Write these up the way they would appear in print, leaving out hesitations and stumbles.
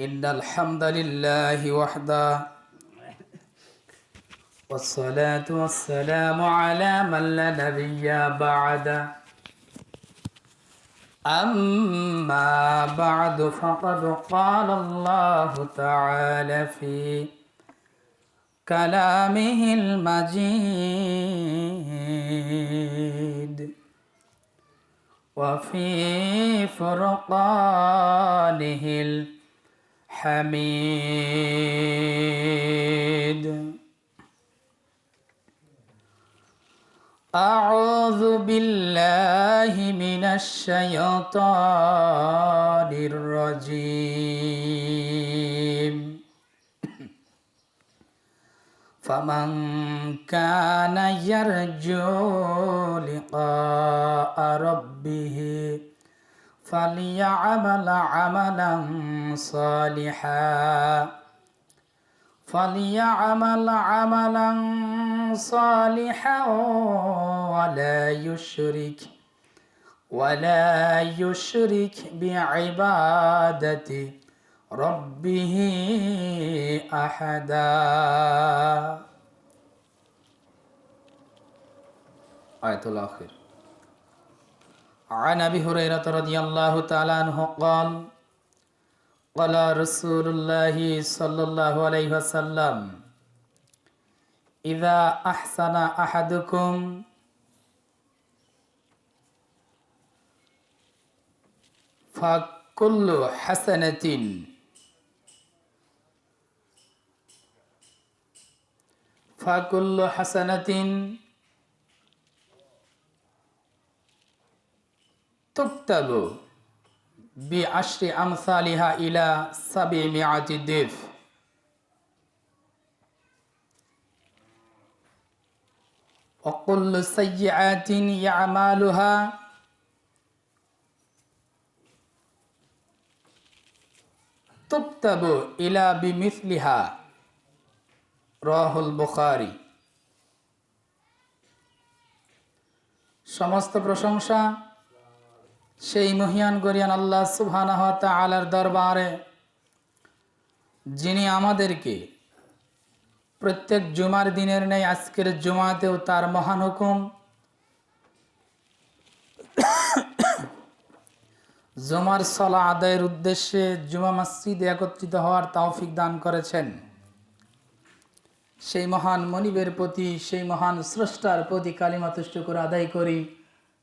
إن الحمد لله وحده والصلاة والسلام على من لا نبي بعده أما بعد فقد قال الله تعالى في كلامه المجيد وفي فرقانه الحميد أعوذ بالله من الشيطان الرجيم فمن كان يرجو لقاء ربه فليعمل عملا صالحا ولا يشرك بعبادة ربه أحدا. آية الآخر. عن أبي هريرة رضي الله تعالى عنه قال قال رسول الله صلى الله عليه وسلم إذا أحسن أحدكم فكل حسنة تكتب بعشر أمثالها إلى 700 ضعف وكل سيئات يعملها تكتب إلى بمثلها رواه البخاري. সমস্ত প্রশংসা সেই মহিয়ান গরিয়ান আল্লাহ সুবহানাহু ওয়া তাআলার দরবারে, যিনি আমাদেরকে প্রত্যেক জুমার দিনের ন্যায় আজকের জুমাতেও তার মহান হুকুম জুমার সালাত আদায়ের উদ্দেশ্যে জুমা মসজিদে একত্রিত হওয়ার তৌফিক দান করেছেন। সেই মহান মনিবের প্রতি, সেই মহান স্রষ্টার প্রতি কালিমা শুকর আদায় করি,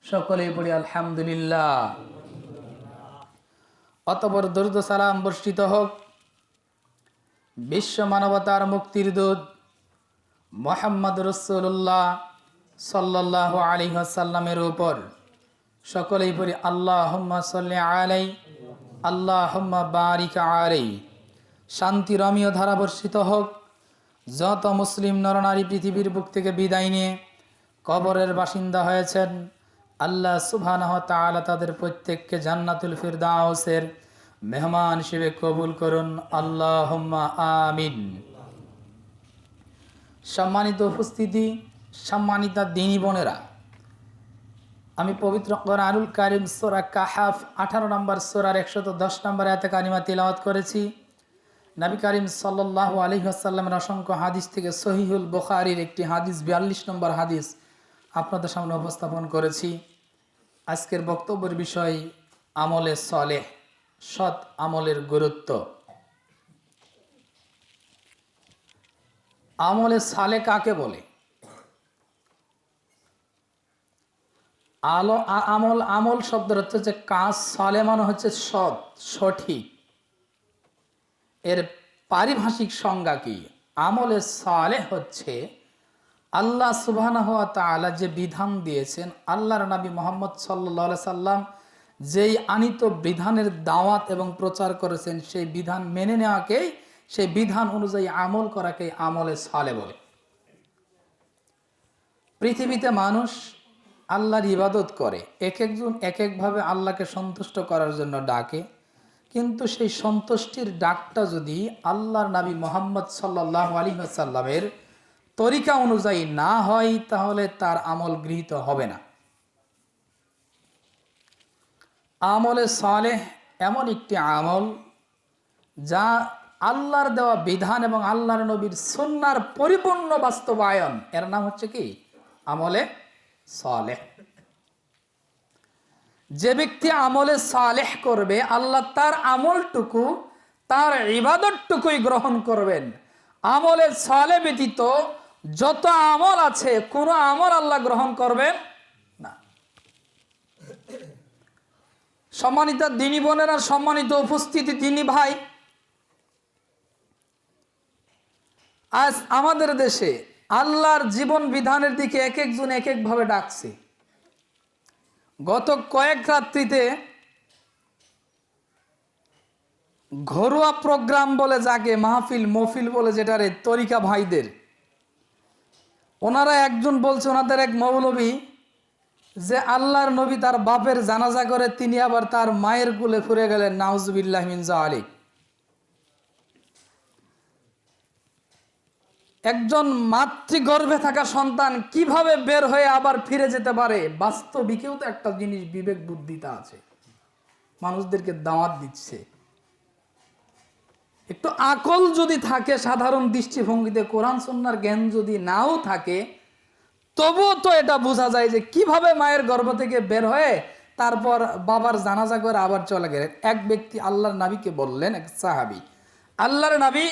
সকলেই পড়ি আলহামদুলিল্লাহ। অতঃপর দরুদ সালাম বর্ষিত হোক বিশ্ব মানবতার মুক্তির দূত মুহাম্মদ রাসূলুল্লাহ সাল্লাল্লাহু আলাইহি ওয়াসাল্লামের উপর। সকলেই পড়ি আল্লাহুম্মা সাল্লি আলাইহি আল্লাহুম্মা বারিক আলাইহি। শান্তি রমীয় ধারা বর্ষিত হোক যত মুসলিম নরনারী পৃথিবীর বুক থেকে বিদায় নিয়ে কবরের বাসিন্দা হয়েছেন, আল্লাহ সুবহানাহু ওয়া তাআলা তাদের প্রত্যেককে জান্নাতুল ফিরদাউসের মেহমান হিসেবে কবুল করুন, আল্লাহুম্মা আমিন। সম্মানিত উপস্থিতি, সম্মানিত দিনী বোনেরা, আমি পবিত্র কোরআনুল কারীম সূরা কাহফ 18 নম্বর সূরার 110 নম্বর আয়াতে কারিমা তিলাওয়াত করেছি। নবী করিম সাল্লাল্লাহু আলাইহি ওয়াসাল্লামের অসংখ্য হাদিস থেকে সহিহুল বুখারীর একটি হাদিস 42 নম্বর হাদিস আপনাদের সামনে উপস্থাপন করেছি। আজকের বক্তব্যের বিষয় আমলে সালেহ, সৎ আমলের গুরুত্ব। আমলে সালেহ কাকে বলে? আমল শব্দের অর্থ হচ্ছে কাজ, সালেহ মানে হচ্ছে সৎ, সঠিক। এর পারিভাষিক সংজ্ঞা কি? আমলে সালেহ হচ্ছে আল্লাহ সুবহানাহু ওয়া তাআলা যে বিধান দিয়েছেন, আল্লাহর নবী মুহাম্মদ সাল্লাল্লাহু আলাইহি সাল্লাম যেই আনিত বিধানের দাওয়াত এবং প্রচার করেছেন, সেই বিধান মেনে নেওয়াকেই, সেই বিধান অনুযায়ী আমল করাকে আমলে সালেহ বলে। পৃথিবীতে মানুষ আল্লাহর ইবাদত করে, এক একজন এক একভাবে আল্লাহকে সন্তুষ্ট করার জন্য ডাকে, কিন্তু সেই সন্তুষ্টির ডাকটা যদি আল্লাহর নবী মুহাম্মদ সাল্লাল্লাহু আলাইহি ওয়াসাল্লামের তরিকা অনুযায়ী না হয়, তাহলে তার আমল গৃহীত হবে না। আমলে সালেহ এমন একটি আমল যা আল্লাহর দেওয়া বিধান এবং আল্লাহর নবীর সুন্নাহর পরিপূর্ণ বাস্তবায়ন, এর নাম হচ্ছে কি? আমলে সালেহ। যে ব্যক্তি আমলে সালেহ করবে, আল্লাহ তার আমলটুকু, তার ইবাদতটুকুই গ্রহণ করবেন। আমলে সালেহ ব্যতীত যত আমল আছে, কোনো আমল আল্লাহ গ্রহণ করবেন না। সম্মানিত দিনী বোনেরা, সম্মানিত উপস্থিতি দিনী ভাই, আজ আমাদের দেশে আল্লাহর জীবন বিধানের দিকে এক একজন এক একভাবে ডাকছে। গত কয়েক রাত্রিতে ঘরোয়া প্রোগ্রাম বলে যাকে, মাহফিল মহফিল বলে যেটারে, তরিকা ভাইদের, ওনারা একজন বলছে, ওনাদের এক মৌলবী, যে আল্লাহর নবী তার বাপের জানাজা করে তিনি আবার তার মায়ের কুলে ফিরে গেলেন, নাউজুবিল্লাহ মিন যালিক। একজন মাতৃগর্ভে থাকা সন্তান কিভাবে বের হয়ে আবার ফিরে যেতে পারে? বাস্তবিকেও তো একটা জিনিস বিবেক বুদ্ধিতা আছে, মানুষদেরকে দাওয়াত দিচ্ছে। একটু আকল যদি থাকে, সাধারণ দৃষ্টিভঙ্গিতে কোরআন সুন্নাহর জ্ঞান যদি নাও থাকে, তবুও তো এটা বোঝা যায় যে কিভাবে মায়ের গর্ভ থেকে বের হয়ে তারপর বাবার জানাজা করে আবার চলে গেলেন। এক ব্যক্তি আল্লাহর নবীকে বললেন, এক সাহাবী, আল্লাহর নবী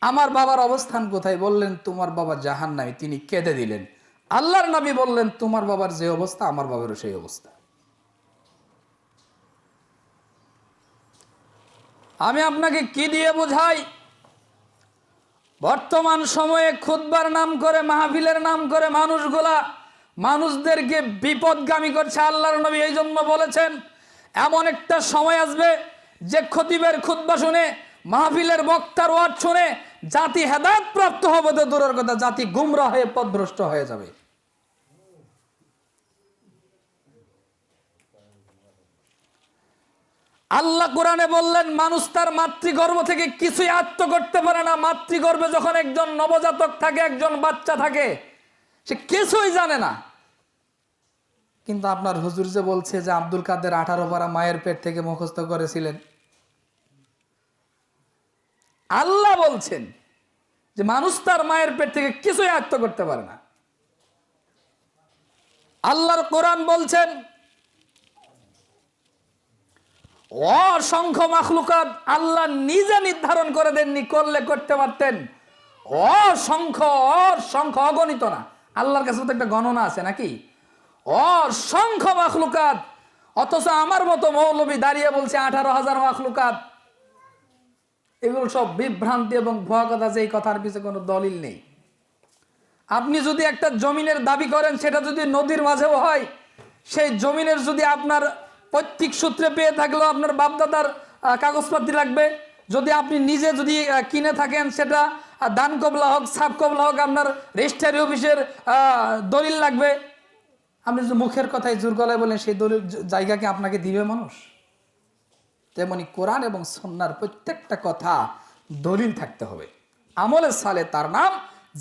আমার বাবার অবস্থান কোথায়? বললেন তোমার বাবা জাহান্নামী। তিনি কেঁদে দিলেন। আল্লাহর নবী বললেন তোমার বাবার যে অবস্থা আমার বাবারও সেই অবস্থা। আমি আপনাকে কি দিয়ে বোঝাই? বর্তমান সময়ে খুতবার নাম করে, মাহফিলের নাম করে মানুষগুলা মানুষদেরকে বিপদগামী করছে। আল্লাহর নবী এই জন্য বলেছেন, এমন একটা সময় আসবে যে খতিবের খুতবা শুনে, মাহফিলের বক্তার ওয়াজ শুনে জাতি হেদায়েত প্রাপ্ত হবে তো দূরের কথা, জাতি গুমরা হয়ে পথভ্রষ্ট হয়ে যাবে। আল্লাহ কোরআনে বললেন, মানুষ তার মাতৃগর্ভ থেকে কিছুই আয়ত্ত করতে পারে না। মাতৃগর্ভে যখন একজন নবজাতক থাকে, একজন বাচ্চা থাকে, সে কিছুই জানে না। কিন্তু আপনার হুজুর যে বলছে যে আব্দুল কাদের 18 পারা মায়ের পেট থেকে মুখস্থ করেছিলেন, আল্লাহ বলছেন যে মানুষ তার মায়ের পেট থেকে কিছুই আয়ত্ত করতে পারে না। আল্লাহর কোরআন বলছেন, অসংখ্য মাখলুকাত আল্লাহ নিজে নির্ধারণ করে দেননি, করলে করতে পারতেন। অসংখ্য অসংখ্য, অগণিত না, আল্লাহর কাছে তো একটা গণনা আছে নাকি? অসংখ্য মাখলুকাত, অথচ আমার মতো মৌলবী দাঁড়িয়ে বলছে 18,000 মাখলুকাত। এগুলো সব বিভ্রান্তি এবং ভুয়া কথা, যে এই কথার পিছনে কোনো দলিল নেই। আপনি যদি একটা জমিনের দাবি করেন, সেটা যদি নদীর মাঝেও হয়, সেই জমিনের যদি আপনার পৈতৃক সূত্রে পেয়ে থাকলেও আপনার বাপদাদার কাগজপত্র লাগবে। যদি আপনি নিজে যদি কিনে থাকেন, সেটা দান কবলা হোক, সাব কবলা হোক, আপনার রেজিস্ট্রারি অফিসের দলিল লাগবে। আপনি যদি মুখের কথায় জোর গলায় বলেন, সেই দলিল জায়গাকে আপনাকে দিবে মানুষ? তেমনি কোরআন এবং সুন্নাহর প্রত্যেকটা কথা দলিল থাকতে হবে। আমলে সালে তার নাম,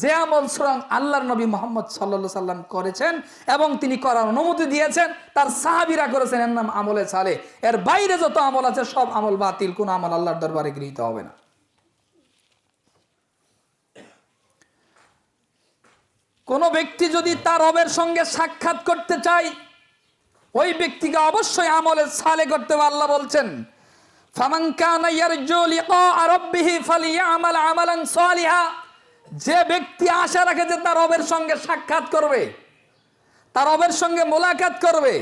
যে আমল সুতরাং আল্লাহর নবী মুহাম্মদ সাল্লাল্লাহু আলাইহি সাল্লাম করেছেন এবং তিনি করার অনুমতি দিয়েছেন, তার সাহাবীরা করেছেন, এর নাম আমলে সালে। এর বাইরে যত আমল আছে সব আমল বাতিল, কোন আমল আল্লাহর দরবারে গৃহীত হবে না। কোন ব্যক্তি যদি তার রবের সঙ্গে সাক্ষাৎ করতে চায়, ওই ব্যক্তিকে অবশ্যই আমলে সালে করতে হবে। আল্লাহ বলছেন, ফামান কানা ইয়ারজু লিকা রাব্বিহি ফালিয়ামাল আমালান সালিহা। যে ব্যক্তি আশা রাখে যে তার রবের সঙ্গে সাক্ষাৎ করবে, তার রবের সঙ্গে মোলাকাত করবে,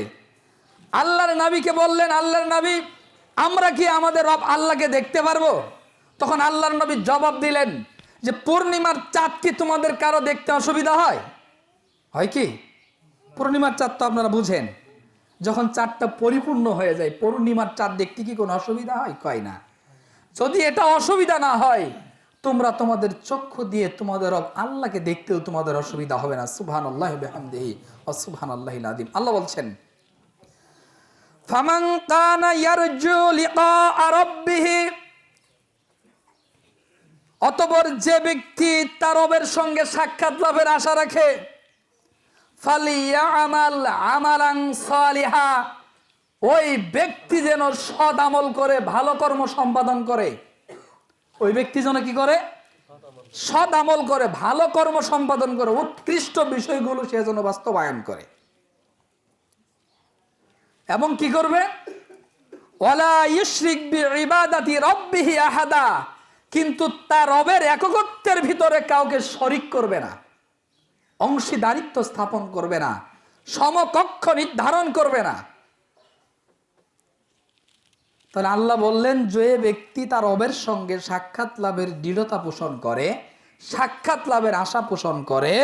আল্লাহর নবীকে বললেন, আল্লাহর নবী আমরা কি আমাদের রব আল্লাহকে দেখতে পারবো? তখন আল্লাহর নবী জবাব দিলেন যে পূর্ণিমার চাঁদ কি তোমাদের কারো দেখতে অসুবিধা হয়? হয় কি? পূর্ণিমার চাঁদ তো আপনারা বুঝেন, যখন চাঁদটা পরিপূর্ণ হয়ে যায়, পূর্ণিমার চাঁদ দেখতে কি কোনো অসুবিধা হয়? কয় না। যদি এটা অসুবিধা না হয়, তোমরা তোমাদের চক্ষু দিয়ে তোমাদের রব আল্লাহকে দেখতেও তোমাদের অসুবিধা হবে না। সুবহানাল্লাহি ওয়া বিহামদিহি ওয়া সুবহানাল্লাহিল আযীম। আল্লাহ বলছেন, ফামান কানা ইয়ারজু লিকা রাব্বিহি। অতঃপর যে ব্যক্তি তার রবের সঙ্গে সাক্ষাৎ লাভের আশা রাখে, ফালিয়ামাল আমালান সালিহা। ওই ব্যক্তি যেন সৎ আমল করে, ভালো কর্ম সম্পাদন করে। ওই ব্যক্তি যেন কি করে? সৎ আমল করে, ভালো কর্ম সম্পাদন করে, উৎকৃষ্ট বিষয়গুলো সে যেন বাস্তবায়ন করে। এবং কি করবে? ওয়ালা ইউশরিক বিইবাদাতি রাব্বিহি আহাদা, কিন্তু তার রবের একত্বের ভিতরে কাউকে শরিক করবে না, অংশীদারিত্ব স্থাপন করবে না, সমকক্ষ নির্ধারণ করবে না। তাহলে আল্লাহ বললেন, যে ব্যক্তি তার রবের সঙ্গে সাক্ষাৎ লাভের দৃঢ়তা পোষণ করে, সাক্ষাৎ লাভের আশা পোষণ করে,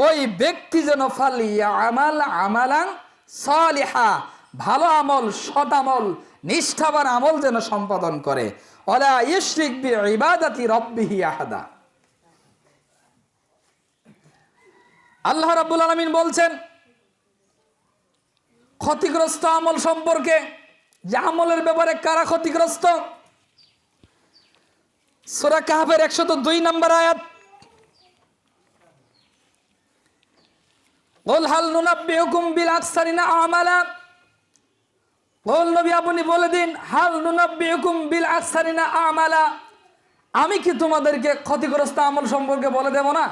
ওই ব্যক্তি যেন ফালিয়ামাল আমালান সালিহা, ভালো আমল, সৎ আমল, নিষ্ঠাবান আমল যেন সম্পাদন করে। ওয়ালা ইউশরিক বিইবাদাতি রাব্বিহি আহাদা। আল্লাহ রাব্বুল আলামিন বলছেন ক্ষতিগ্রস্ত আমল সম্পর্কে, যে আমলের ব্যাপারে কারা ক্ষতিগ্রস্ত। সূরা কাহফের 102 নম্বর আয়াত, কুল হাল নুনাব্বিউকুম বিল আকসারিনা আমালা, বল নবী আপনি বলে দিন, হাল নুনাব্বিউকুম বিল আকসারিনা আমালা, আমি কি তোমাদেরকে ক্ষতিগ্রস্ত আমল সম্পর্কে বলে দেব না?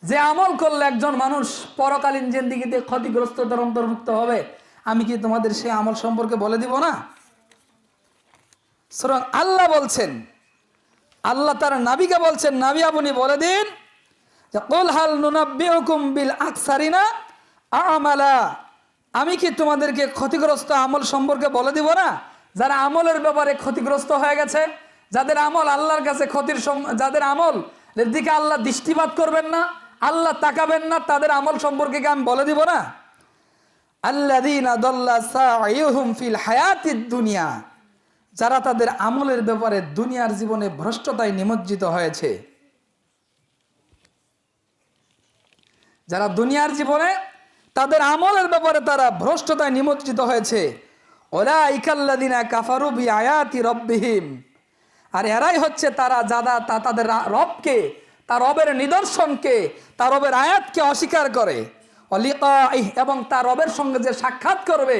যে আমল করলে একজন মানুষ পরকালীন জিন্দেগিতে ক্ষতিগ্রস্ততার অন্তর্ভুক্ত হবে, আমি কি তোমাদের সেই আমল সম্পর্কে বলে দিব না? সুতরাং আল্লাহ বলছেন, আল্লাহ তার নবীকে বলছেন, নবী আপনি বলে দিন যে কুল হাল নুনাব্বিউকুম বিল আকসারিনা আমালা, আমি কি তোমাদেরকে ক্ষতিগ্রস্ত আমল সম্পর্কে বলে দিব না? যারা আমলের ব্যাপারে ক্ষতিগ্রস্ত হয়ে গেছে, যাদের আমল আল্লাহর কাছে যাদের আমল এর দিকে আল্লাহ দৃষ্টিপাত করবেন না, আল্লাহ তাকাবেন না, তাদের আমল সম্পর্কে কি আমি বলে দিব না? আল্লাযীনা দাল্লা সাইয়ুহুম ফিল হায়াতিদ দুনিয়া, যারা তাদের আমলের ব্যাপারে দুনিয়ার জীবনে ভ্রষ্টতায় নিমজ্জিত হয়েছে, যারা দুনিয়ার জীবনে তাদের আমলের ব্যাপারে তারা ভ্রষ্টতায় নিমজ্জিত হয়েছে, উলাইকাল্লাযীনা কাফারু বিআয়াতি রাব্বিহিম, আর এরাই হচ্ছে তারা যারা তাদের রবকে, তার রবের নিদর্শনকে, তার রবের আয়াতকে অস্বীকার করে, অলিকাইহ, এবং তার রবের সঙ্গে যে সাক্ষাৎ করবে,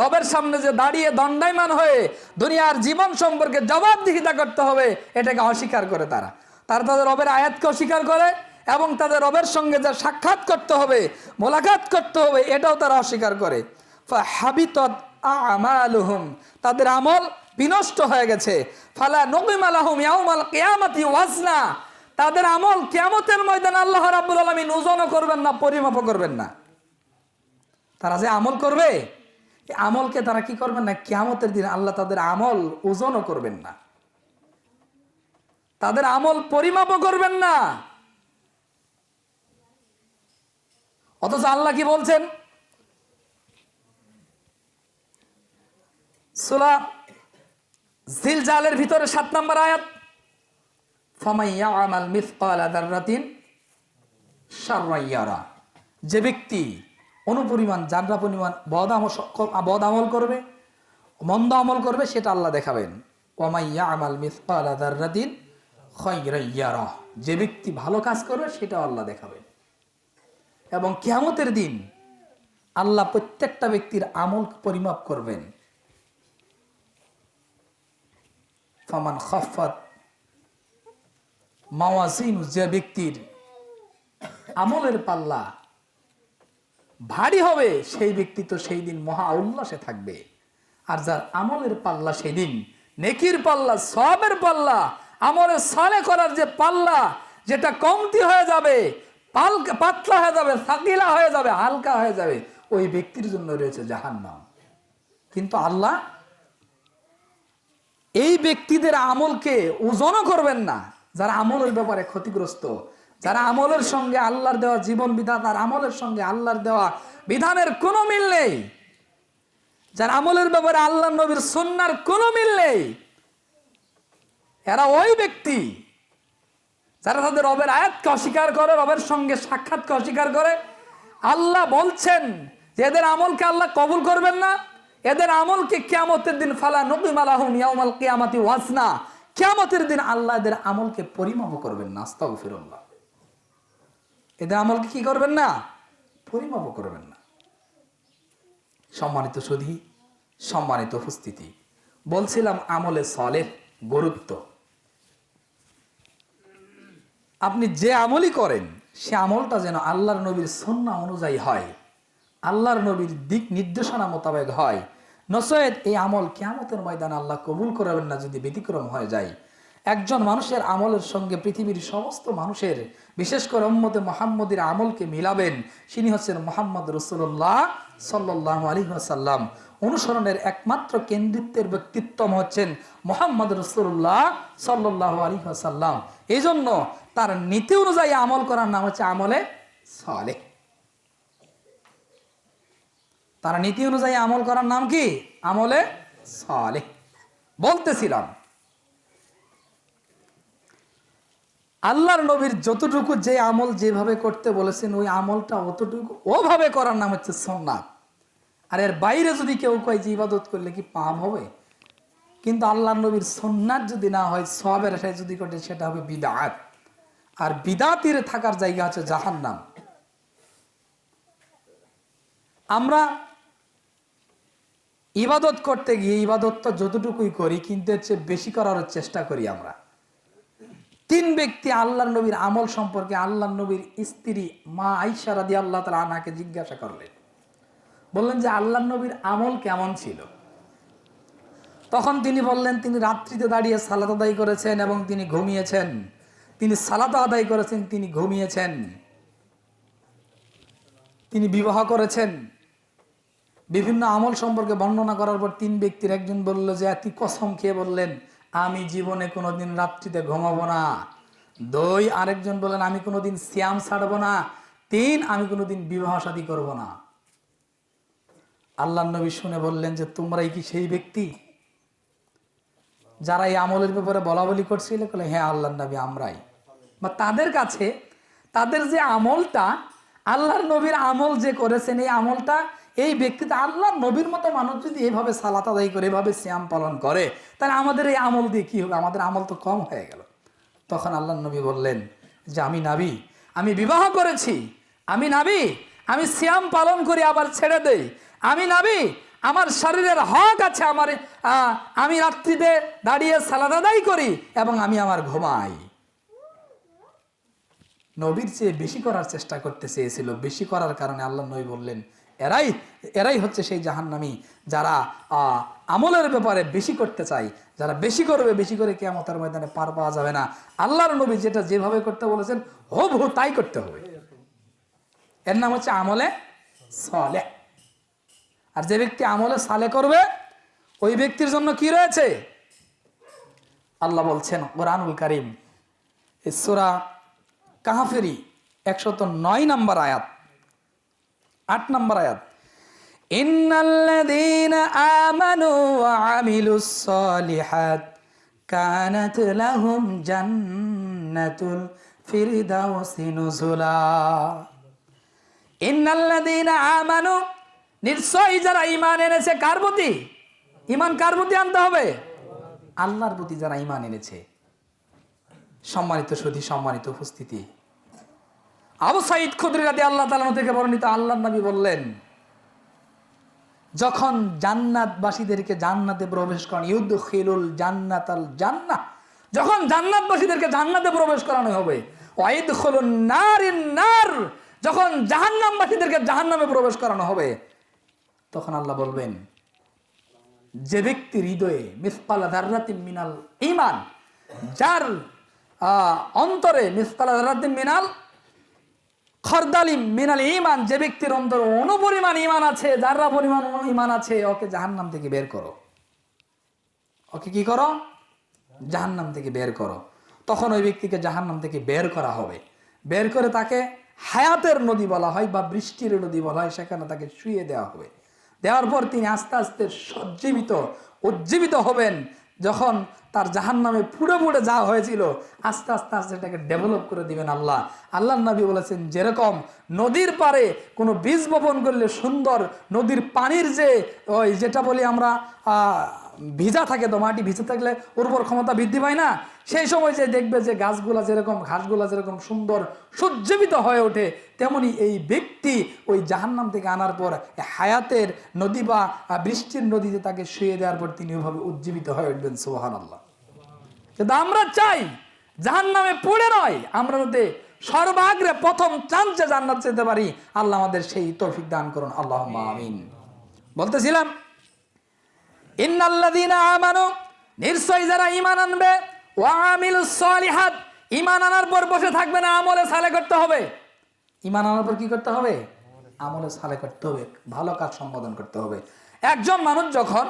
রবের সামনে যে দাঁড়িয়ে দণ্ডায়মান হয়ে দুনিয়ার জীবন সম্পর্কে জবাবদিহিতা করতে হবে, এটাকে অস্বীকার করে। তারা তাদের রবের আয়াতকে অস্বীকার করে এবং তাদের রবের সঙ্গে যে সাক্ষাৎ করতে হবে, মোলাকাত করতে হবে, এটাও তারা অস্বীকার করে। ফাহাবিতাত আমালুহুম, তাদের আমল বিনষ্ট হয়ে গেছে। ফালা নুকিমা লাহুম ইয়াউমাল কিয়ামাতি ওয়াজনা, তাদের আমল কিয়ামতের ময়দানে আল্লাহ রাব্বুল আলামিন ওজনও করবেন না, পরিমাপও করবেন না। তারা যে আমল করবে, এই আমলকে তারা কি করবেন না, কিয়ামতের দিন আল্লাহ তাদের আমল ওজনও করবেন না, তাদের আমল পরিমাপও করবেন না। অথচ আল্লাহ কি বলছেন? সূরা জিলজালের ভিতরে 7 নম্বর আয়াত, ফামান ইয়ামাল মিসকালা যাররাতিন শাররান ইয়ারা, যে ব্যক্তি অনুপরিমাণ জাররা পরিমাণ বদ আমল করবে, মন্দ আমল করবে, সেটা আল্লাহ দেখাবেন। ওয়ামান ইয়ামাল মিসকালা যাররাতিন খায়রান ইয়ারা, যে ব্যক্তি ভালো কাজ করবে সেটাও আল্লাহ দেখাবেন। এবং কিয়ামতের দিন আল্লাহ প্রত্যেকটা ব্যক্তির আমল পরিমাপ করবেন। ফামান খাফাত মাওয়াজিনু, যে ব্যক্তির আমলের পাল্লা ভারী হবে, সেই ব্যক্তি তো সেই দিন মহা উল্লাসে থাকবে। আর যার আমলের পাল্লা সেই দিন নেকির পাল্লা, সওয়াবের পাল্লা, আমলে সালে করার যে পাল্লা, যেটা কমতি হয়ে যাবে, পাতলা হয়ে যাবে, সাকিলা হয়ে যাবে, হালকা হয়ে যাবে, ওই ব্যক্তির জন্য রয়েছে জাহান্নাম। কিন্তু আল্লাহ এই ব্যক্তিদের আমলকে ওজনও করবেন না, যারা আমলের ব্যাপারে ক্ষতিগ্রস্ত, যারা আমলের সঙ্গে আল্লাহর দেওয়া জীবন বিধান আর আমলের সঙ্গে আল্লাহর দেওয়া বিধানের কোনো মিল নেই, যার আমলের ব্যাপারে আল্লাহ নবীর সুন্নাহর কোনো মিল নেই, এরা ওই ব্যক্তি যারা তাদের রবের আয়াতকে অস্বীকার করে, রবের সঙ্গে সাক্ষাৎকে অস্বীকার করে। আল্লাহ বলছেন যে এদের আমলকে আল্লাহ কবুল করবেন না, এদের আমলকে কিয়ামতের দিন ফালা নুকিমা লাহুম ইয়াউমাল কিয়ামাতি ওয়াজনা, কিয়ামতের দিন আল্লাহ এদের আমলকে পরিমাপ করবেন না। আস্তাগফিরুল্লাহ, এদের আমলকে কি করবেন না, পরিমাপ করবেন না। সম্মানিত সুধী, সম্মানিত উপস্থিতি, বলছিলাম আমলে সালেহ গুরুত্ব। আপনি যে আমলই করেন সে আমলটা যেন আল্লাহর নবীর সুন্নাহ অনুযায়ী হয়, আল্লাহর নবীর দিক নির্দেশনা মোতাবেক হয়। নচেত এই আমল কিয়ামতের ময়দানে আল্লাহ কবুল করবেন না যদি ব্যতিক্রম হয়ে যায়। একজন মানুষের আমলের সঙ্গে পৃথিবীর সমস্ত মানুষের, বিশেষ করে উম্মতে মুহাম্মদের আমলকে মিলাবেন, তিনি হচ্ছেন মুহাম্মদ রাসূলুল্লাহ সাল্লাল্লাহু আলাইহি ওয়াসাল্লাম। অনুসরণের একমাত্র কেন্দ্রিত্বের ব্যক্তিত্ব হচ্ছেন মুহাম্মদ রাসূলুল্লাহ সাল্লাল্লাহু আলাইহি ওয়াসাল্লাম। এই জন্য তার নীতি অনুযায়ী আমল করার নাম হচ্ছে আমলে সালেহ। তার নীতি অনুযায়ী আমল করার নাম কি? আমলে সালেহ। বলতেছিলাম আল্লাহর নবীর যতটুকু যে আমল যেভাবে করতে বলেছেন ওই আমলটা অতটুকু ওভাবে করার নাম হচ্ছে সুন্নাত। আর এর বাইরে যদি কেউ কয় যে ইবাদত করলে কি পাপ হবে, কিন্তু আল্লাহর নবীর সুন্নাত যদি না হয়, সওয়াবের আশায় যদি করে, সেটা হবে বিদআত। আর বিদআতের থাকার জায়গা হচ্ছে জাহান্নাম। আমরা ইবাদত করতে গিয়ে ইবাদতটা যতটুকুই করি কিন্তু এর চেয়ে বেশি করার চেষ্টা করি আমরা। তিন ব্যক্তি আল্লাহর নবীর আমল সম্পর্কে আল্লাহর নবীর স্ত্রী মা আয়েশা রাদিয়াল্লাহু তাআলা আনহাকে জিজ্ঞাসা করলেন, বললেন যে আল্লাহর নবীর আমল কেমন ছিল? তখন তিনি বললেন তিনি রাত্রিতে দাঁড়িয়ে সালাত আদায় করেছেন এবং তিনি ঘুমিয়েছেন। তিনি সালাত আদায় করেছেন, তিনি ঘুমিয়েছেন, তিনি বিবাহ করেছেন। বিভিন্ন আমল সম্পর্কে বর্ণনা করার পর তিন ব্যক্তির একজন বলল যে এত কসম খেয়ে বললেন আমি জীবনে কোনোদিন রাত্রিতে ঘুমাবো না। দুই, আরেকজন বললেন আমি কোনোদিন সিয়াম ছাড়বো না। তিন, আমি কোনোদিন বিবাহ শাদী করবো না। আল্লাহর নবী শুনে বললেন যে তোমরাই কি সেই ব্যক্তি যারা এই আমলের ব্যাপারে বলা বলি করছিল? হ্যাঁ আল্লাহর নবী, আমরাই। বা তাদের কাছে তাদের যে আমলটা আল্লাহর নবীর আমল যে করেছেন, এই আমলটা এই ব্যক্তিতে আল্লাহর নবীর মতো মানুষ যদি এভাবে সালাত আদায় করে, এভাবে সিয়াম পালন করে, তাহলে আমাদের এই আমল দিয়ে কি হবে? আমাদের আমল তো কম হয়ে গেল। তখন আল্লাহর নবী বললেন যে আমি নবী, আমি বিবাহ করেছি, আমি নবী, আমি সিয়াম পালন করি আবার ছেড়ে দেই, আমি নবী, আমার শরীরের হক আছে, আমার আমি রাত্রিতে দাঁড়িয়ে সালাত আদায় করি এবং আমি আমার ঘুমাই। নবীর চেয়ে বেশি করার চেষ্টা করতে চেয়েছিল। বেশি করার কারণে আল্লাহ নবী বললেন এরাই হচ্ছে সেই জাহান্নামী যারা আমলের ব্যাপারে বেশি করতে চায়। যারা বেশি করবে, বেশি করে কিয়ামতের ময়দানে পার পাওয়া যাবে না। আল্লাহর নবী যেটা যেভাবে করতে বলেছেন হুবহু তাই করতে হবে। এর নাম হচ্ছে আমলে সালেহ। আর যে ব্যক্তি আমলে সালেহ করবে ওই ব্যক্তির জন্য কি রয়েছে? আল্লাহ বলছেন কোরআনুল কারীম সূরা কাহফের 109 নম্বর আয়াত, 8 নম্বর আয়াত, ইন্নাল্লাযীনা আমানু ওয়া আমিলুস সালিহাত কানাত লাহুম জান্নাতুল ফিরদাউসি নুজুলা। ইন্নাল্লাযীনা আমানু, নিশ্চয়ই যারা ঈমান এনেছে। কার প্রতি ঈমান? কার প্রতি আনতে হবে? আল্লাহর প্রতি যারা ঈমান এনেছে। সম্মানিত সুধী, সম্মানিত উপস্থিতি, আবু সাঈদ খুদরি রাদিয়াল্লাহু তাআলা থেকে বর্ণিত আল্লাহর নবী বললেন যখন জান্নাতবাসীদেরকে জান্নাতে প্রবেশ করানো, ইউদখিলুল জান্নাতাল জান্নাহ, যখন জান্নাতবাসীদেরকে জান্নাতে প্রবেশ করানো হবে, ওয়াইদখুলুন নারিন নার, যখন জাহান্নামবাসীদেরকে জাহান্নামে প্রবেশ করানো হবে, তখন আল্লাহ বলবেন যে ব্যক্তির হৃদয়ে মিসকালা যাররাতিন মিনাল ঈমান, যার অন্তরে মিসকালা যাররাতিন মিনাল খরদালিম মিনাল ঈমান, যে ব্যক্তির অন্তরে অনুপরিমাণ ঈমান আছে, যারা পরিমাণ ঈমান আছে, ওকে জাহান্নাম থেকে বের করো। ওকে কি করো? জাহান্নাম থেকে বের করো। তখন ওই ব্যক্তিকে জাহান্নাম থেকে বের করা হবে। বের করে তাকে হায়াতের নদী বলা হয় বা বৃষ্টির নদী বলা হয়, সেখানে তাকে শুইয়ে দেওয়া হবে। দেওয়ার পর তিনি আস্তে আস্তে উজ্জীবিত হবেন। যখন তার জাহান্নামে পুড়ে পুড়ে যা হয়েছিল আস্তে আস্তে আস্তে এটাকে ডেভেলপ করে দিবেন আল্লাহ। আল্লাহর নবী বলেছেন যেরকম নদীর পাড়ে কোনো বীজ বপন করলে সুন্দর নদীর পানির যে ওই যেটা বলি আমরা ভিজা থাকে, তো মাটি ভিজে থাকলে উর্বর ক্ষমতা বৃদ্ধি পায় না, সেই সময় যে দেখবে যে গাছগুলা যেরকম ঘাসগুলা যেরকম সুন্দর সুজ্জীবিত হয়ে ওঠে, তেমনি এই ব্যক্তি ওই জাহান্নাম থেকে আনার পর হায়াতের নদী বা বৃষ্টির নদীতে তাকে শুয়ে দেওয়ার পর তিনি ওইভাবে উজ্জীবিত হয়ে উঠবেন। সুবহানাল্লাহ। কিন্তু আমরা চাই জাহান্নামে পড়ে নয়, আমরা যাতে সর্বাগ্রে প্রথম চান্সে জান্নাত যেতে পারি, আল্লাহ আমাদের সেই তৌফিক দান করুন, আল্লাহুম্মা আমিন। বলতেছিলাম, ইন্নাল্লাযীনা আমানু, নিশ্চয়ই যারা ঈমান আনবে, ওয়া আমিলুস সালিহাত, ঈমান আনার পর বসে থাকবে না, আমলে সালেহ করতে হবে। ঈমান আনার পর কি করতে হবে? আমলে সালেহ করতে হবে, ভালো কাজ সম্পাদন করতে হবে। একজন মানুষ যখন,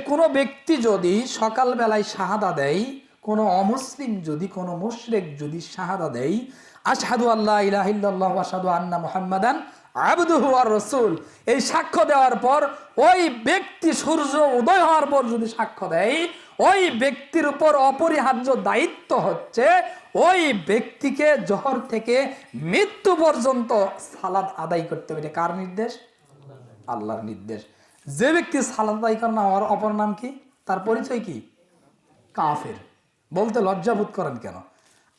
কোনো ব্যক্তি যদি সকালবেলায় শাহাদা দেয়, কোনো অমুসলিম যদি, কোনো মুশরিক যদি শাহাদা দেয়, আশহাদু আল্লা ইলাহা ইল্লাল্লাহ ওয়া আশহাদু আন্না মুহাম্মাদান আবদুহু ওয়া রাসূল, এই সাক্ষ্য দেওয়ার পর ওই ব্যক্তি সূর্য উদয় হওয়ার পর যদি সাক্ষ্য দেয়, ওই ব্যক্তির উপর অপরিহার্য দায়িত্ব হচ্ছে ওই ব্যক্তিকে জোহর থেকে মৃত্যু পর্যন্ত সালাত আদায় করতে হবে। এটা কার নির্দেশ? আল্লাহর নির্দেশ। যে ব্যক্তি সালাত আদায় করে না, ওর অপর নাম কি? তার পরিচয় কি? কাফের। বলতে লজ্জাবোধ করেন কেন?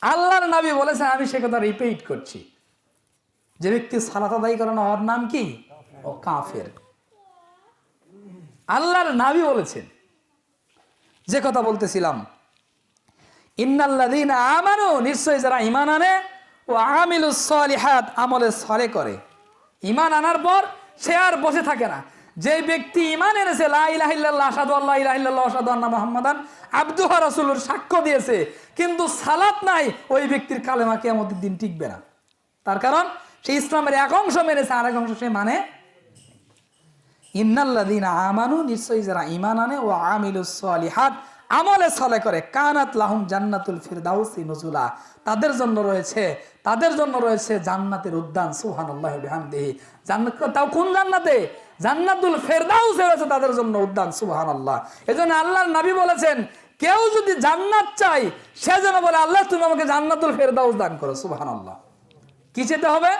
আল্লাহর নবী বলেছেন, আমি সে কথা রিপিট করছি, যে ব্যক্তি সালাত আদায় করে না, ওর নাম কি? ও কাফের। আল্লাহর নবী বলেছেন। যে কথা বলতেছিলাম, ইন্নাল্লাযীনা আমানু, নিশ্চয়ই যারা ঈমান আনে, ও আমিলুস সালিহাত, আমলে সালেহ করে। ঈমান আনার পর সে আর বসে থাকে না। যে ব্যক্তি ঈমান এনেছে, লা ইলাহা ইল্লাল্লাহ, আশহাদু আল্লা ইলাহা ইল্লাল্লাহ ওয়া আশহাদু আন্না মুহাম্মাদান আবদুহু ওয়া রাসূলুর সাক্ষ্য দিয়েছে, কিন্তু সালাত নাই, ওই ব্যক্তির কালেমা কিয়ামতের দিন টিকবে না। তার কারণ সে ইসলামের এক অংশ মেনেছে, আর এক অংশ সে মানে। ইন্নাল্লাযীনা আমানু, নিশ্চয়ই যারা ঈমান আনে, ও আমিলুস সালিহাত, আমলে সালেহ করে, কানাত লাহুম জান্নাতুল ফিরদাউসি নুজুলা, তাদের জন্য রয়েছে জান্নাতের উদ্যান। সুবহানাল্লাহি ওয়া বিহামদিহি। জান্নাত, তাও কোন জান্নাতে? জান্নাতুল ফিরদাউসে রয়েছে তাদের জন্য উদ্যান। সুবহানাল্লাহ। এজন্য আল্লাহর নবী বলেছেন, কেউ যদি জান্নাত চায়, সে যেন বলে, আল্লাহ তুমি আমাকে জান্নাতুল ফিরদাউস দান করো। সুবহানাল্লাহ। কি চেতে হবে?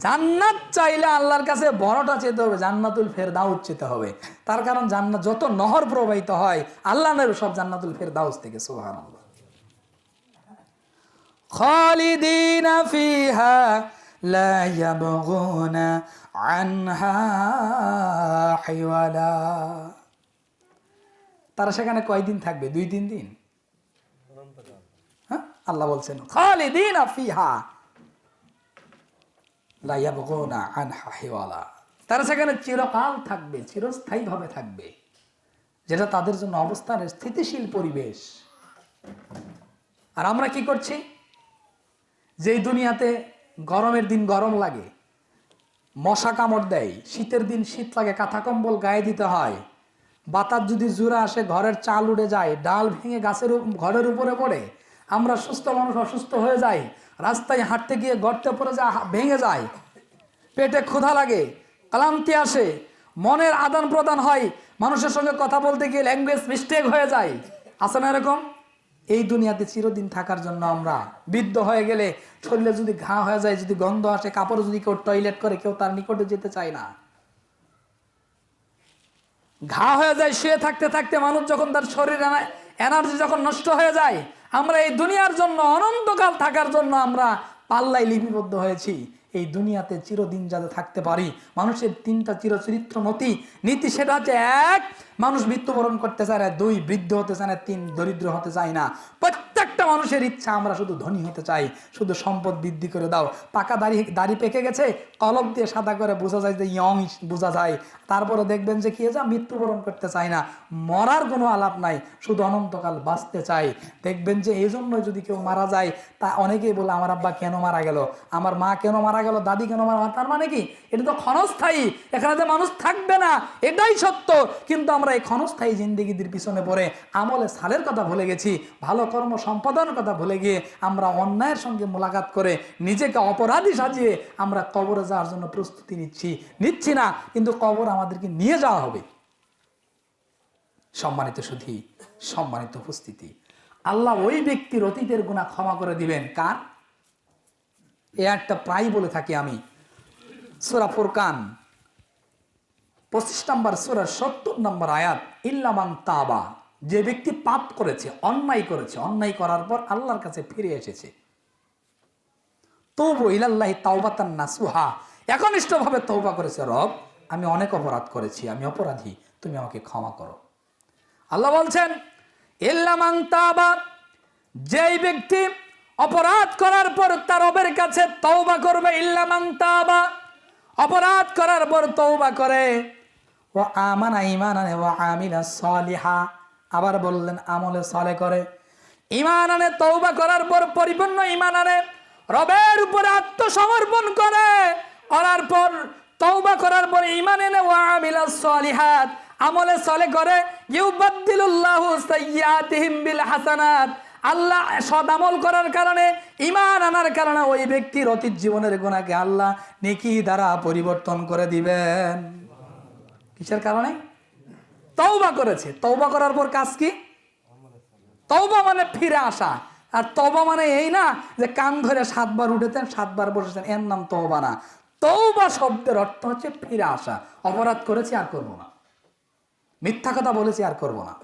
জান্নাত চাইলে আল্লাহর কাছে বড়টা চেতে হবে, জান্নাতুল ফেরদাউস চেতে হবে। তার কারণ জান্নাত যত নহর প্রবাহিত হয় আল্লাহর সব জান্নাতুল ফেরদাউস থেকে। সুবহানাল্লাহ। খালিদিনা ফিহা লা ইয়াবগুনা আনহা হিওয়ালা, তারা সেখানে কয়দিন থাকবে? 2-3 দিন। হ্যাঁ, আল্লাহ বলছেন খালিদিনা ফিহা লা ইয়াবগুনা আনহা হিওয়ালা, তারা সেখানে চিরকাল থাকবে, চিরস্থায়ী ভাবে থাকবে, যেটা তাদের জন্য অবস্থানের স্থিতিশীল পরিবেশ। আর আমরা কি করছি? যেই দুনিয়াতে গরমের দিন গরম লাগে, মশা কামড় দেয়, শীতের দিন শীত লাগে, কাঁথা কম্বল গায়ে দিতে হয়, বাতাস যদি জোরে আসে ঘরের চাল উড়ে যায়, ডাল ভেঙে ঘরের উপরে পড়ে, আমরা সুস্থ মানুষ অসুস্থ হয়ে যাই, রাস্তায় হাঁটতে গিয়ে গর্তে পড়ে যায়, ভেঙে যায়, পেটে ক্ষুধা লাগে, ক্লান্তি আসে, মনের আদান প্রদান হয়, মানুষের সঙ্গে কথা বলতে গিয়ে ল্যাঙ্গুয়েজ মিস্টেক হয়ে যায়, আছে না এরকম? এই দুনিয়াতে চিরদিন থাকার জন্য আমরা বৃদ্ধ হয়ে গেলে শরীরে যদি ঘা হয়ে যায়, যদি গন্ধ আসে, কাপড় যদি কেউ টয়লেট করে, কেউ তার নিকটে যেতে চায় না। ঘা হয়ে যায় শুয়ে থাকতে থাকতে, মানুষ যখন তার শরীরে এনার্জি যখন নষ্ট হয়ে যায়, আমরা এই দুনিয়ার জন্য, অনন্তকাল থাকার জন্য আমরা পাল্লায় লিপিবদ্ধ হয়েছি। এই দুনিয়াতে চিরদিন যাতে থাকতে পারি, মানুষের 3টা চিরচরিত্র নীতি, সেটা হচ্ছে 1, মানুষ মৃত্যুবরণ করতে চায় না, 2, বৃদ্ধ হতে চায় না, 3, দরিদ্র হতে চায় না। প্রত্যেকটা মানুষের ইচ্ছা, আমরা শুধু ধনী হতে চাই, শুধু সম্পদ বৃদ্ধি করে দাও। পাকা দাড়ি পেকে গেছে, কলম দিয়ে সাদা করে বোঝা যায় যে ইয়ং বোঝা যায়, তারপরে দেখবেন যে কি যা মৃত্যুবরণ করতে চায় না, মরার কোনো আলাপ নাই, শুধু অনন্তকাল বাঁচতে চাই। দেখবেন যে এই জন্য যদি কেউ মারা যায়, তা অনেকেই বলে, আমার আব্বা কেন মারা গেল, আমার মা কেন মারা গেল, দাদি কেন মারা, তার মানে কি? এটা তো ক্ষণস্থায়ী, এখানে যে মানুষ থাকবে না, এটাই সত্য। কিন্তু আমরা এই ক্ষণস্থায়ী জিন্দেগিদের পিছনে পড়ে আমলে সালের কথা ভুলে গেছি, ভালো কর্ম সম্পাদনের কথা ভুলে গিয়ে আমরা অন্যায়ের সঙ্গে মোলাকাত করে নিজেকে অপরাধী সাজিয়ে আমরা কবরে যাওয়ার জন্য প্রস্তুতি নিচ্ছি না, কিন্তু কবর আমাদেরকে নিয়ে যাওয়া হবে। সম্মানিত সুধী, সম্মানিত উপস্থিতি, আল্লাহ ওই ব্যক্তির অতীতের গুনাহ ক্ষমা করে দিবেন। কার? এ একটা প্রায় বলে থাকি আমি, সূরা ফুরকান 25 নম্বর সূরার 70 নম্বর আয়াত, ইল্লা মান তাবা, যে ব্যক্তি পাপ করেছে, অন্যায় করেছে, অন্যায় করার পর আল্লাহর কাছে ফিরে এসেছে, তুবু ইলাল্লাহি তাওবাতান নাসুহা, একনিষ্ঠভাবে তওবা করেছে, রব আমি অনেক অপরাধ করেছি, আমি অপরাধী, তুমি আমাকে ক্ষমা করো। আল্লাহ বলছেন ইল্লা মান তাবা, যেই ব্যক্তি অপরাধ করার পর তার রবের কাছে তওবা করবে, ইল্লা মান তাবা, অপরাধ করার পর তওবা করে, ওয়া আমানা ঈমানান ওয়া আমিলা সালিহা, আবার বললেন আমলে সালেহ করে, ঈমান আনে, তওবা করার পর পরিপূর্ণ ঈমান আনে, রবের উপরে আত্মসমর্পণ করে, করার পর তওবা করার পর ঈমান এনে ওয়া আমিলা সালিহাত, আমলে সালেহ করে, ইউবাদদিলুল্লাহু সাইয়্যাতিহিম বিল হাসানাত, আল্লাহ সৎ আমল করার কারণে, ঈমান আনার কারণে ওই ব্যক্তির অতীত জীবনের গুনাহকে আল্লাহ নেকি দ্বারা পরিবর্তন করে দিবেন। কিসের কারণে? তওবা করেছে। তওবা করার পর কাজ কি? তওবা মানে ফিরে আসা। আর তওবা মানে এই না যে কান ধরে 7 বার উঠেছেন 7 বার বসেছেন, এর নাম তওবা না। তওবা শব্দের অর্থ হচ্ছে ফিরে আসা। অপরাধ করেছি আর করব না, মিথ্যা কথা বলেছি আর করব না।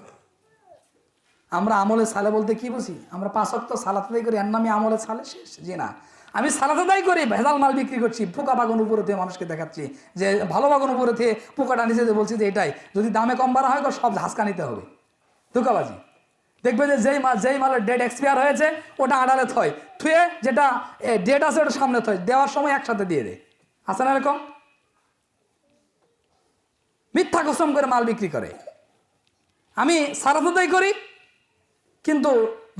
আমরা আমলে সালে বলতে কি বুঝি? আমরা 5 ওয়াক্ত সালাত আদায় করি, এর নামে আমলে সালে শেষ? জি না। আমি সালাত আদায় করি, ভেজাল মাল বিক্রি করছি, পোকা বাগান উপরে থেকে মানুষকে দেখাচ্ছি যে ভালো বাগান উপরে থেকে পোকাটা নিচে যে বলছি যে এটাই, যদি দামে কম বাড়া হয় সব ঝাঁসকা নিতে হবে। ধোকাবাজি। দেখবে যে যেই মালের ডেট এক্সপায়ার হয়েছে ওটা আড়ালে থয়, থুয়ে যেটা ডেট আছে ওটা সামনে থয়, দেওয়ার সময় একসাথে দিয়ে দেয়। আছে না এরকম? মিথ্যা কসম করে মাল বিক্রি করে। আমি সালাত আদায় করি, কিন্তু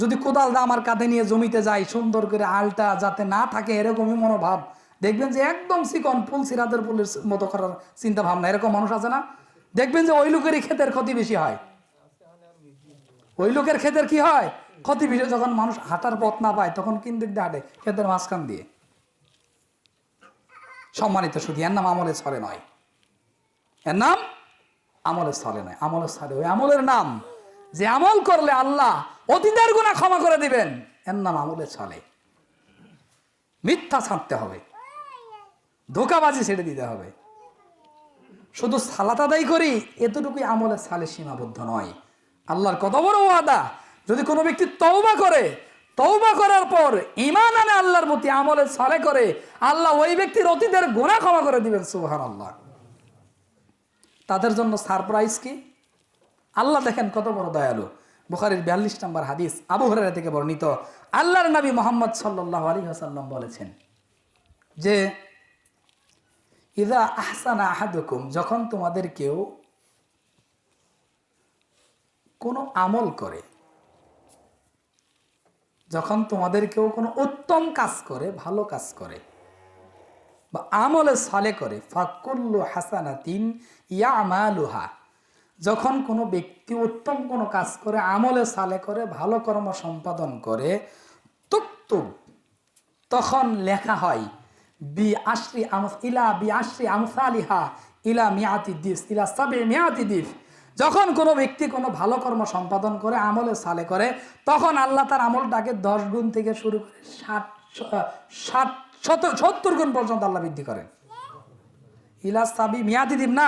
যদি কোদালটা আমার কাঁধে নিয়ে জমিতে যাই, সুন্দর করে আলটা যাতে না থাকে এরকমই মনোভাব, দেখবেন যে একদম চিকন ফুল সিরাতের ফুলের মতো করার চিন্তা ভাবনা, এরকম মানুষ আছে না? দেখবেন যে ওই লোকেরই ক্ষেতের ক্ষতি বেশি হয়। ওই লোকের ক্ষেতের কি হয়? ক্ষতি বেশি। যখন মানুষ হাঁটার পথ না পায় তখন কিন দিক দিয়ে হাঁটে, ক্ষেতের মাঝখান দিয়ে। সম্মানিত শুধু, এর নাম আমলে ছলে নয়, এর নাম আমলে ছলে নয়। আমলে ছলে ওই আমলের নাম যে আমল করলে আল্লাহ অতীতের গুনাহ ক্ষমা করে দিবেন, এর নাম আমলে ছলে। মিথ্যা ছাড়তে হবে, ধোঁকাবাজি ছেড়ে দিতে হবে। শুধু সালাত আদায় করি এতটুকুই আমলে সালে সীমাবদ্ধ নয়। আল্লাহর কত বড় ওয়াদা, যদি কোনো ব্যক্তি তওবা করে, তওবা করার পর ঈমান আনে আল্লাহর প্রতি, আমলে সালেহ করে, আল্লাহ ওই ব্যক্তির অতীতের গুনাহ ক্ষমা করে দিবেন। সুবহানাল্লাহ। তাদের জন্য সারপ্রাইজ কি? আল্লাহ দেখেন কত বড় দয়ালু। বুখারীর 42 নম্বর হাদিস, আবু হুরায়রা থেকে বর্ণিত, আল্লাহর নবী মুহাম্মদ সাল্লাল্লাহু আলাইহি ওয়াসাল্লাম বলেছেন যে ইযা আহসানা আহাদুকুম, যখন তোমাদের কেউ কোনো আমল করে, যখন তোমাদের কেউ কোনো উত্তম কাজ করে, ভালো কাজ করে বা আমলে সালেহ করে, ফাকুল্লু হাসানাতিন ইয়ামালুহা, যখন কোনো ব্যক্তি উত্তম কোনো কাজ করে, আমলে সালেহ করে, ভালো কর্ম সম্পাদন করে, তুকতুব, তখন লেখা হয় বি আশরি আমসালিহা ইলা মিয়াতি দিস ইলা সাবি মিয়াতি দিস। যখন কোনো ব্যক্তি কোনো ভালো কর্ম সম্পাদন করে, আমলে সালেহ করে, তখন আল্লাহ তার আমলটাকে 10 গুণ থেকে শুরু করে 70 গুণ পর্যন্ত আল্লাহ বৃদ্ধি করেন। ইলা সাবি মিয়াতি দিব না,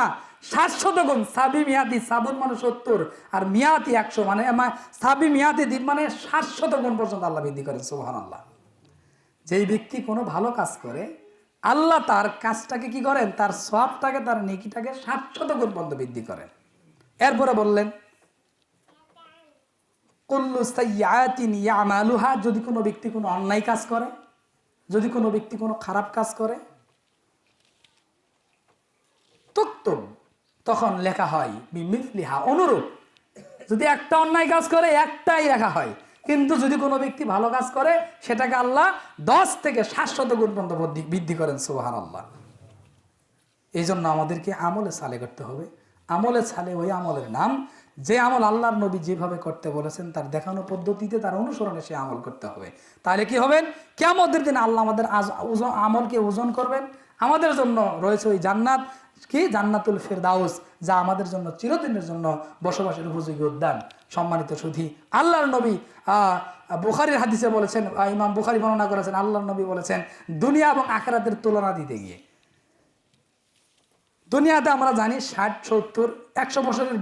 700 গুণ। সাবি মিয়াতি, সাবুন মানে 70 আর মিয়াতি 100, মানে সাবি মিয়াতি দিব মানে 700 গুণ পর্যন্ত আল্লাহ বৃদ্ধি করেন। সুবহানাল্লাহ। যেই ব্যক্তি কোনো ভালো কাজ করে, আল্লাহ তার কাজটাকে কি করেন? তার সওয়াবটাকে, তার নেকিটাকে 700 গুণ পর্যন্ত বৃদ্ধি করেন। এরপরে বললেন কুল্লু সাইয়্যাতিন ইয়ামালুহা, যদি কোনো ব্যক্তি কোনো অন্যায় কাজ করে, যদি কোনো ব্যক্তি কোনো খারাপ কাজ করে, তুকতুব, তখন লেখা হয় বিমিসলিহা, অনুরূপ। যদি একটা অন্যায় কাজ করে একটাই লেখা হয়, কিন্তু যদি কোনো ব্যক্তি ভালো কাজ করে সেটাকে আল্লাহ 10 থেকে 700 গুণ পর্যন্ত বৃদ্ধি করেন। সুবহানাল্লাহ। এই জন্য আমাদেরকে আমলে সালেহ করতে হবে। আমলে সালেহ ওই আমলের নাম যে আমল আল্লাহর নবী যেভাবে করতে বলেছেন, তার দেখানো পদ্ধতিতে, তার অনুসরণে সে আমল করতে হবে। তাহলে কি হবে? কিয়ামতের দিন আল্লাহ আমাদের আমলকে ওজন করবেন। আমাদের জন্য রয়েছে ওই জান্নাত, কি জান্নাতুল ফেরদাউস, যা আমাদের জন্য চিরদিনের জন্য বসবাসের উপযোগী উদ্যান। সম্মানিত সুধী, আল্লাহর নবী বুখারীর হাদিসে বলেছেন, ইমাম বুখারী বর্ণনা করেছেন, আল্লাহর নবী বলেছেন দুনিয়া এবং আখিরাতের তুলনা দিতে গিয়ে, দুনিয়াতে আমরা জানি 60, 70, 100 বছরের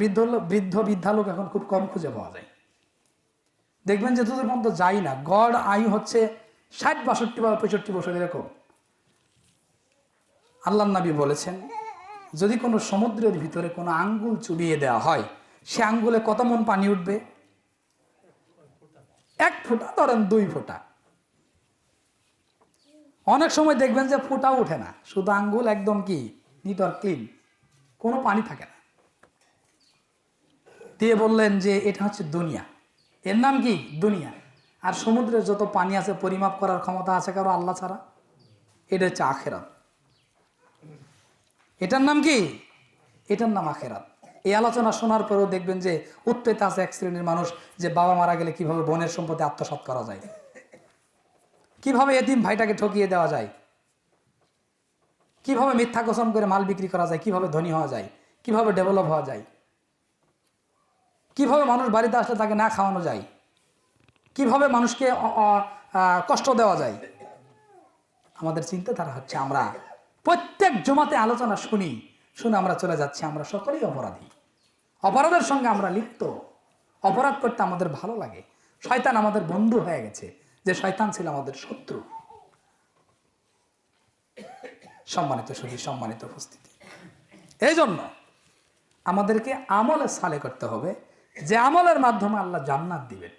বৃদ্ধা লোক এখন খুব কম খুঁজে পাওয়া যায়। দেখবেন যে যতদূর পর্যন্ত যাই না, গড় আয়ু হচ্ছে 60, 62 বা 65 বছর এরকম। আল্লাহর নবী বলেছেন যদি কোনো সমুদ্রের ভিতরে কোনো আঙ্গুল চুবিয়ে দেওয়া হয়, সে আঙ্গুলে কত মন পানি উঠবে? 1 ফোঁটা ধরেন 2 ফোঁটা, অনেক সময় দেখবেন যে ফোঁটাও ওঠে না, শুধু আঙ্গুল একদম কি নিট আর ক্লিন, কোনো পানি থাকে না। দিয়ে বললেন যে এটা হচ্ছে দুনিয়া, এর নাম কি দুনিয়া। আর সমুদ্রের যত পানি আছে পরিমাপ করার ক্ষমতা আছে কারো আল্লাহ ছাড়া, এটা হচ্ছে আখেরাত। এটার নাম কি? এটার নাম আখেরাত। এই আলোচনা শোনার পরেও দেখবেন যে উৎপেত আছে এক শ্রেণীর মানুষ, যে বাবা মারা গেলে কিভাবে বোনের সম্পত্তি আত্মসাৎ করা যায়, কিভাবে এতিম ভাইটাকে ঠকিয়ে দেওয়া যায়, কিভাবে মিথ্যা কসম করে মাল বিক্রি করা যায়, কিভাবে ধনী হওয়া যায়, কিভাবে ডেভেলপ হওয়া যায়, কিভাবে মানুষ বাড়িতে আসলে তাকে না খাওয়ানো যায়, কিভাবে মানুষকে কষ্ট দেওয়া যায়। আমাদের চিন্তাধারা হচ্ছে আমরা প্রত্যেক জুমাতে আলোচনা শুনে আমরা চলে যাচ্ছি, আমরা সকলেই অপরাধী, অপরাধের সঙ্গে আমরা লিপ্ত, অপরাধ করতে আমাদের ভালো লাগে। শয়তান আমাদের বন্ধু হয়ে গেছে, যে শয়তান ছিল আমাদের শত্রু। সম্মানিত সুধী, সম্মানিত উপস্থিতি, এই জন্য আমাদেরকে আমলে সালে করতে হবে, যে আমলের মাধ্যমে আল্লাহ জান্নাত দিবেন,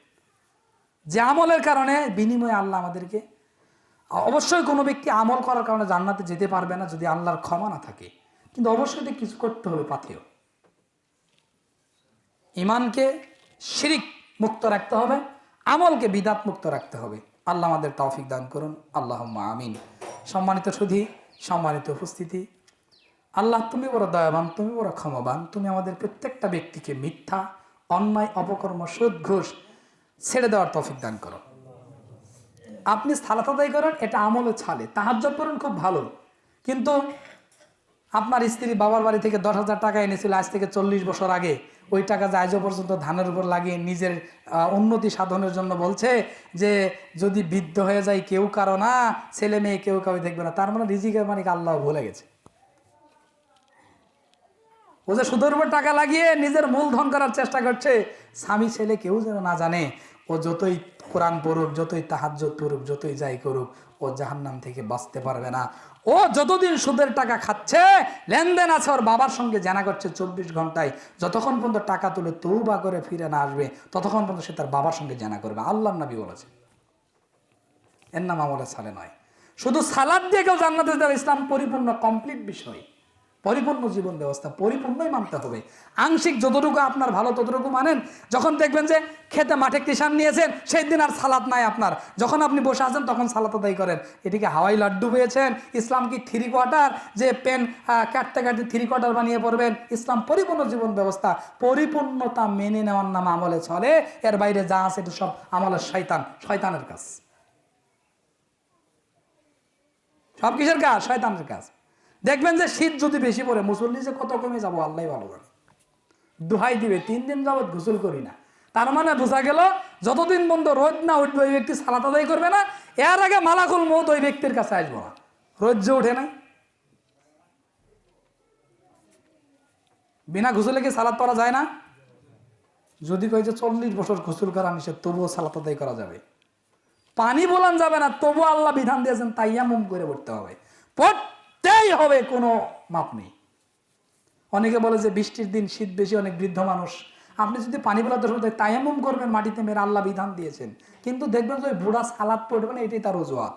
যে আমলের কারণে বিনিময়ে আল্লাহ আমাদেরকে, অবশ্যই কোনো ব্যক্তি আমল করার কারণে জান্নাতে যেতে পারবে না যদি আল্লাহর ক্ষমা না থাকে, কিন্তু অবশ্যই কিছু করতে হবে পাথেয়। ইমানকে শিরিক মুক্ত রাখতে হবে, আমলকে বিদাত মুক্ত রাখতে হবে। আল্লাহ আমাদের তৌফিক দান করুন, আল্লাহুম্মা আমিন। সম্মানিত সুধী, সম্মানিত উপস্থিতি, আল্লাহ তুমি বড় দয়াবান, তুমি বড় ক্ষমাবান। তুমি আমাদের প্রত্যেকটা ব্যক্তিকে মিথ্যা, অন্যায়, অপকর্ম, সুদ, ঘুষ ছেড়ে দেওয়ার তৌফিক দান করো। আপনি সালাত আদায় করেন, এটা আমলে ছালে, তাহাজ্জুদ করেন, খুব ভালো, কিন্তু আপনার স্ত্রী বাবার বাড়ি থেকে 10,000 টাকা এনেছিল আজ থেকে 40 বছর আগে, ওই টাকা যে আজও পর্যন্ত ধানের উপর লাগিয়ে নিজের উন্নতি সাধনের জন্য বলছে যে যদি বৃদ্ধ হয়ে যায় কেউ কারো না, ছেলে মেয়ে কেউ কাউ দেখবে না, তার মানে রিজিকের মালিক আল্লাহ ভুলে গেছে। ও যে সুদের উপর টাকা লাগিয়ে নিজের মূলধন করার চেষ্টা করছে, স্বামী ছেলে কেউ যেন না জানে। ও যতই কোরআন পড়ুক, যতই তাহাজ্জুদ পড়ুক, যতই যাই করুক, ও জাহান্নাম থেকে বাঁচতে পারবে না। ও যতদিন সুদের টাকা খাচ্ছে, লেনদেন আছে, ওর বাবার সঙ্গে জানা করছে 24 ঘন্টায়, যতক্ষণ পর্যন্ত টাকা তুলে তওবা করে ফিরে না আসবে ততক্ষণ পর্যন্ত সে তার বাবার সঙ্গে জানা করবে। আল্লাহর নবী বলেছে, এর নাম আমলে সালে নয়। শুধু সালাদ দিয়ে কেউ জান্নাতে যাবে, ইসলাম পরিপূর্ণ কমপ্লিট বিষয়, পরিপূর্ণ জীবন ব্যবস্থা, পরিপূর্ণই মানতে হবে। আংশিক যতটুকু আপনার ভালো ততটুকু মানেন। যখন দেখবেন যে খেতে মাঠে কিষান নিয়েছেন, সেই দিন আর সালাত নাই আপনার, যখন আপনি বসে আছেন তখন সালাত আদায় করেন। এটিকে হাওয়াই লাড্ডু পেয়েছেন? ইসলাম কি 3/4 যে পেন কাটতে কাটতে 3/4 বানিয়ে পড়বেন? ইসলাম পরিপূর্ণ জীবন ব্যবস্থা, পরিপূর্ণতা মেনে নেওয়ার নাম আমলে চলে। এর বাইরে যা আছে এটা সব আমলের শয়তানের কাজ। সব কিসের কাজ? শয়তানের কাজ। দেখবেন যে শীত যদি বেশি পড়ে, মুসল্লি যে কত কমে যাবো আল্লাহ ভালো জানে। দোহাই দিবে 3 দিন যাবৎ গোসল করি না, তার মানে বোঝা গেল যতদিন বন্ধ রোদ না উঠবে ওই ব্যক্তি সালাত আদায় করবে না। এর আগে মালাকুল মউত ওই ব্যক্তির কাছে আসবো না। রোদ যে ওঠে নাই, বিনা গোসলে কি সালাত পড়া যায় না? যদি কই যে 40 বছর গোসল করা নিষেধ, তবুও সালাত আদায় করা যাবে। পানি বলান যাবে না, তবুও আল্লাহ বিধান দিয়েছেন তাইয়াম্মুম করে পড়তে হবে, পড়তেই হবে, কোনো মাপ নেই। অনেকে বলে যে বৃষ্টির দিন শীত বেশি, অনেক বৃদ্ধ মানুষ, আপনি যদি পানি বলার দরকার হয় তায়াম্মুম করবেন, মাটিতে মেরে, আল্লাহ বিধান দিয়েছেন। কিন্তু দেখবেন যে ওই বুড়া সালাত পড়বে না, এটাই তার অজুহাত।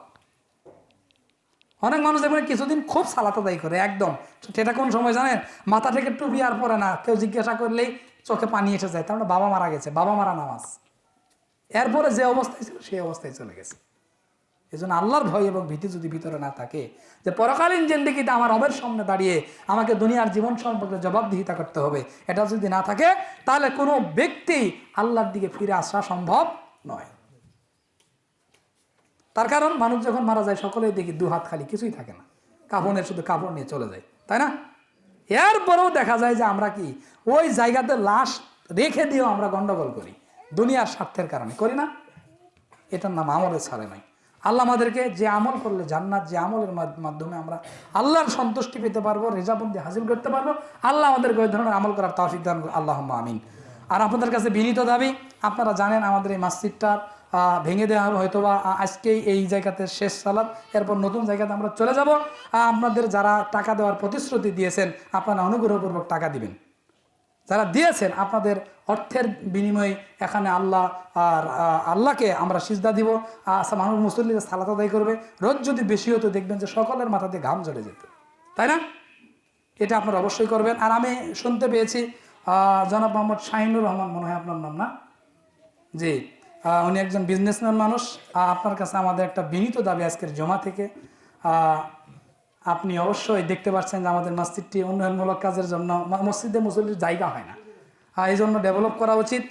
অনেক মানুষ দেখবেন কিছুদিন খুব সালাত আদায় করে একদম, সেটা কোন সময় জানেন? মাথা থেকে টুপি আর পরে না, কেউ জিজ্ঞাসা করলেই চোখে পানি এসে যায়, তার মানে বাবা মারা গেছে, বাবা মারা নামাজ। এরপরে যে অবস্থায় ছিল সেই অবস্থায় চলে গেছে। এই জন্য আল্লাহর ভয় এবং ভীতি যদি ভিতরে না থাকে, যে পরকালীন জিন্দেগিতে আমার রবের সামনে দাঁড়িয়ে আমাকে দুনিয়ার জীবন সম্পর্কে জবাবদিহিতা করতে হবে, এটা যদি না থাকে তাহলে কোনো ব্যক্তি আল্লাহর দিকে ফিরে আসা সম্ভব নয়। তার কারণ মানুষ যখন মারা যায় সকলেই দেখি 2 হাত খালি, কিছুই থাকে না, কাফনের শুধু কাপড় নিয়ে চলে যায়, তাই না? এরপরেও দেখা যায় যে আমরা কি ওই জায়গাতে লাশ রেখে দিয়েও আমরা গন্ডগোল করি, দুনিয়ার স্বার্থের কারণে করি না। এটার নাম আমলে ছাড়ে নয়। আল্লাহ আমাদেরকে যে আমল করলে জান্নাত, যে আমলের মাধ্যমে আমরা আল্লাহর সন্তুষ্টি পেতে পারবো, রেজাবন্দি হাসিল করতে পারবো, আল্লাহ আমাদেরকে ওই ধরনের আমল করার তৌফিক দান করুন, আল্লাহুম্মা আমিন। আর আপনাদের কাছে বিনীত দাবি, আপনারা জানেন আমাদের এই মসজিদটার ভেঙে দেওয়া হবে হয়তো বা আজকেই এই জায়গাতে শেষ সালাত, এরপর নতুন জায়গাতে আমরা চলে যাব। আপনাদের যারা টাকা দেওয়ার প্রতিশ্রুতি দিয়েছেন, আপনারা অনুগ্রহপূর্বক টাকা দিবেন। যারা দিয়েছেন আপনাদের অর্থের বিনিময়ে এখানে আল্লাহ আর আল্লাহকে আমরা সিজদা দিব। আচ্ছা, মানুষ মুসল্লিরা সালাত আদায় করবে, রোজ যদি বেশি হতো দেখবেন যে সকলের মাথাতে ঘাম ঝরে যেত, তাই না? এটা আপনারা অবশ্যই করবেন। আর আমি শুনতে পেয়েছি জনাব মোহাম্মদ শাহিনুর রহমান, মনে হয় আপনার নাম, না? জি, উনি একজন বিজনেসম্যান মানুষ। আপনার কাছে আমাদের একটা বিনীত দাবি আজকের জমা থেকে, আপনি অবশ্যই দেখতে পাচ্ছেন যে আমাদের মসজিদটি উন্নয়নমূলক কাজের জন্য, মসজিদে মুসল্লির জায়গা হয় না, এই জন্য ডেভেলপ করা উচিত।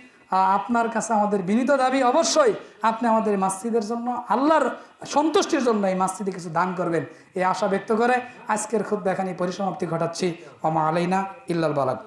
আপনার কাছে আমাদের বিনীত দাবি, অবশ্যই আপনি আমাদের মসজিদের জন্য, আল্লাহর সন্তুষ্টির জন্য এই মসজিদে কিছু দান করবেন, এই আশা ব্যক্ত করে আজকের খুতবা এখানে পরিসমাপ্তি ঘটাচ্ছি। ওমা আলাইনা ইল্লাল বালাগ।